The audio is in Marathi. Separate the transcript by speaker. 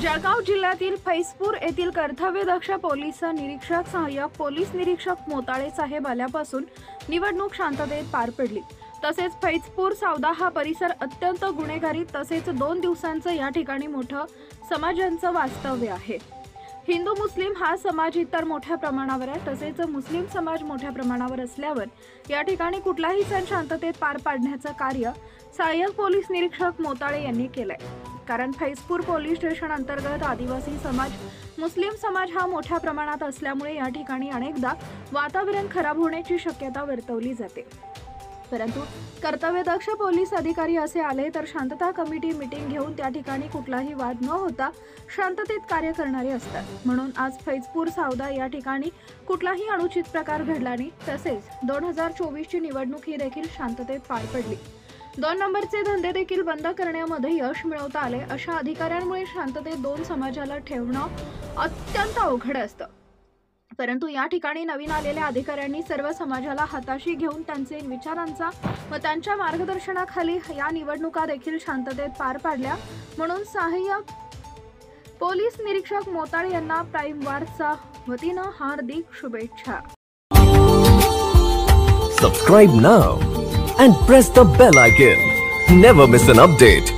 Speaker 1: जळगाव जिल्ह्यातील फैजपूर येथील कर्तव्यदक्ष पोलीस निरीक्षक सहाय्यक पोलीस निरीक्षक मोताळे साहेब आल्यापासून निवडणूक शांततेत पार पडली। तसेच फैजपूर सावदा हा परिसर अत्यंत गुन्हेगारी तसेच 2 दिवसांचं या ठिकाणी मोठं समाजांचं वास्तव्य आहे। हिंदू मुस्लिम हा समाज इतर मोठ्या प्रमाणावर आहे, तसेच मुस्लिम समाज मोठ्या प्रमाणावर असल्यावर या ठिकाणी कुठलाही सण शांततेत पार पाडण्याचं कार्य सहाय्यक पोलीस निरीक्षक मोताळे यांनी केलंय। कारण फैजपूर पोलीस स्टेशन अंतर्गत आदिवासी समाज मुस्लिम समाज हा मोठ्या प्रमाणात असल्यामुळे या ठिकाणी अनेकदा वातावरण खराब होण्याची शक्यता वर्तवली जाते। परंतु कर्तव्यदक्ष पोलीस अधिकारी असे आले तर शांतता कमिटी मीटिंग घेऊन त्या ठिकाणी कुठलाही वाद न होता शांततेत कार्य करणारे असतात। म्हणून आज फैजपूर सावदा या ठिकाणी कुठलाही अनुचित प्रकार घडला नाही। तसेच 2024 ची निवडणूक ही देखील शांततेत पार पडली। 2 नंबरचे धंदे देखील बंद करण्यामध्ये यश मिळवता आले। अशा अधिकाऱ्यांमुळे शांततेत 2 समाजाला ठेवणं अत्यंत अवघड असतं। परंतु या ठिकाणी नवीन आलेल्या अधिकाऱ्यांनी सर्व समाजाला हाताशी घेऊन त्यांचे विचारांचा व त्यांच्या मार्गदर्शनाखाली या निवडणुका देखील शांततेत पार पाडल्या। म्हणून सहाय्यक पोलीस निरीक्षक मोताळे यांना प्राइम वारचा वतीनं हार्दिक शुभेच्छा।
Speaker 2: Subscribe now and press the bell icon. Never miss an update.